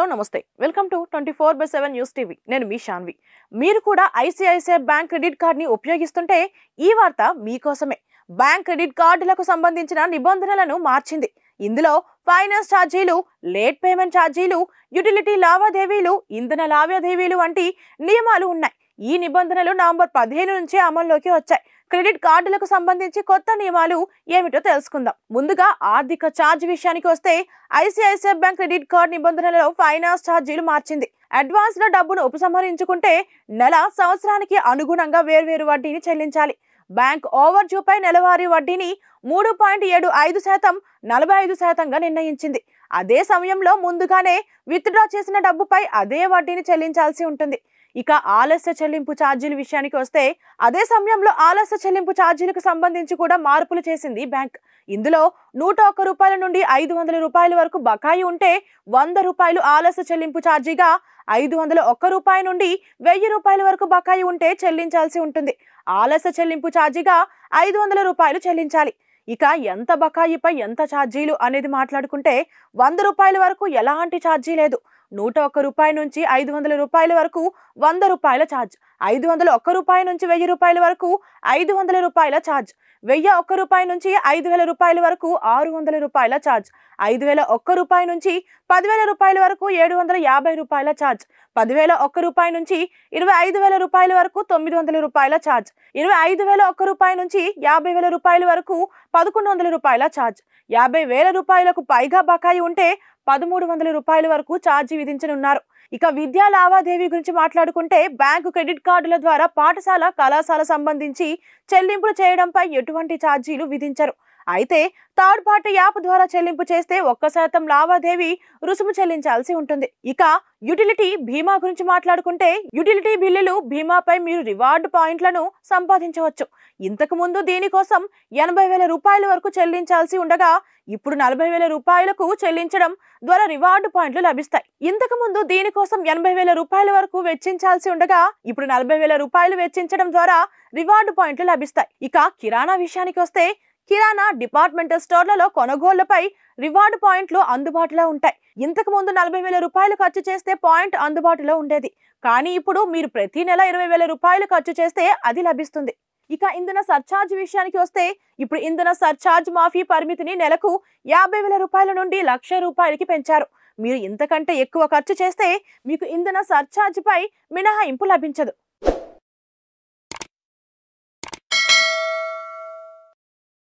hello నమస్తే welcome to 24/7 news TV నేను మీ శాన్వి మీరు కూడా ఐసిఐసిఐ బ్యాంక్ క్రెడిట్ కార్డ్ ని ఉపయోగిస్తుంటే ఈ వార్త మీకోసమే బ్యాంక్ క్రెడిట్ కార్డులకు సంబంధించిన నిబంధనలను మార్చింది ఇందులో ఫైనాన్స్ ఛార్జీలు లేట్ పేమెంట్ ఛార్జీలు యుటిలిటీ లావాదేవీలు ఇంధన లావాదేవీలు వంటి నియమాలు ఉన్నాయి ఈ నిబంధనలు నవంబర్ 15 నుంచి అమల్లోకి వచ్చాయి క్రెడిట్ కార్డులకు సంబంధించి కొత్త నియమాలు ఏమిటో తెలుసుకుందాం ముందుగా ఆర్థిక ఛార్జ్ విషయానికి వస్తే ఐసిఐసిఐ బ్యాంక్ క్రెడిట్ కార్డ్ నిబంధనలలో ఫైనాన్స్ ఛార్జీలు మార్చింది అడ్వాన్స్ లో డబ్బును ఉపసంహరించుకుంటే నెల సంవత్సరానికి అనుగుణంగా వేర్వేరు వడ్డీని చెల్లించాలి బ్యాంక్ ఓవర్ డ్యూ పై నెలవారీ వడ్డీని 3.75% 45%గా నిర్ణయించింది అదే సమయంలో ముందుగానే విత్డ్రా చేసిన డబ్బుపై అదే వడ్డీని చెల్లించాల్సి ఉంటుంది ఇక ఆలస్య చెల్లింపు ఛార్జీల విషయానికి వస్తే అదే సమయంలో ఆలస్య చెల్లింపు ఛార్జీలకు సంబంధించి కూడా మార్పులు చేసింది బ్యాంక్ ఇందులో 101 రూపాయల నుండి 500 రూపాయల వరకు బకాయి ఉంటే 100 రూపాయలు ఆలస్య చెల్లింపు ఛార్జీగా 501 రూపాయ నుండి 1000 రూపాయల వరకు బకాయి ఉంటే చెల్లించాల్సి ఉంటుంది ఆలస్య చెల్లింపు ఛార్జీగా 500 రూపాయలు చెల్లించాలి ఇక ఎంత బకాయిపై ఎంత ఛార్జీలు అనేది మాట్లాడుకుంటే 100 రూపాయల వరకు ఎలాంటి ఛార్జీ లేదు 101 రూపాయ నుంచి 500 రూపాయల వరకు 100 రూపాయల ఛార్జ్ 501 రూపాయ నుంచి 1000 రూపాయల వరకు 500 రూపాయల ఛార్జ్ 1001 రూపాయ నుంచి 5000 రూపాయల వరకు 600 రూపాయల ఛార్జ్ 5001 రూపాయ నుంచి 10000 రూపాయల వరకు 750 రూపాయల ఛార్జ్ 10001 రూపాయ నుంచి 25000 రూపాయల వరకు 900 రూపాయల ఛార్జ్ 25001 రూపాయ నుంచి 50000 రూపాయల వరకు 1100 రూపాయల ఛార్జ్ 50000 రూపాయలకు పైగా బకాయి ఉంటే 1300 రూపాయల వరకు ఛార్జీ విధించనున్నారు ఇక విద్యా లావాదేవీ గురించి మాట్లాడుకుంటే బ్యాంకు క్రెడిట్ కార్డుల ద్వారా పాఠశాల కళాశాల సంబంధించి చెల్లింపులు చేయడంపై ఎటువంటి ఛార్జీలు విధించరు అయితే థర్డ్ పార్టీ యాప్ ద్వారా చెల్లింపు చేస్తే 1% లావాదేవీ రుసుము చెల్లించాల్సి ఉంటుంది ఇక యుటిలిటీ బీమా గురించి మాట్లాడుకుంటే యుటిలిటీ బిల్లులు బీమాపై మీరు రివార్డు పాయింట్లను సంపాదించవచ్చు ఇంతకు ముందు దీనికోసం 80,000 రూపాయల వరకు చెల్లించాల్సి ఉండగా ఇప్పుడు 40,000 రూపాయలకు చెల్లించడం ద్వారా రివార్డు పాయింట్లు లభిస్తాయి ఇంతకు ముందు దీనికోసం 80,000 రూపాయల వరకు వెచ్చించాల్సి ఉండగా ఇప్పుడు 40,000 రూపాయలు వెచ్చించడం ద్వారా రివార్డు పాయింట్లు లభిస్తాయి ఇక కిరాణా విషయానికి వస్తే కిరాణా డిపార్ట్మెంటల్ స్టోర్లలో కొనుగోళ్లపై రివార్డు పాయింట్లు అందుబాటులో ఉంటాయి ఇంతకు ముందు 40,000 రూపాయలు ఖర్చు చేస్తే పాయింట్ అందుబాటులో ఉండేది కానీ ఇప్పుడు మీరు ప్రతి నెల 20,000 రూపాయలు ఖర్చు చేస్తే అది లభిస్తుంది ఇక ఇంధన సర్ఛార్జ్ విషయానికి వస్తే ఇప్పుడు ఇంధన సర్ఛార్జ్ మాఫీ పరిమితిని నెలకు 50,000 రూపాయల నుండి 1,00,000 రూపాయలకి పెంచారు మీరు ఇంతకంటే ఎక్కువ ఖర్చు చేస్తే మీకు ఇంధన సర్ఛార్జ్ పై మినహాయింపు లభించదు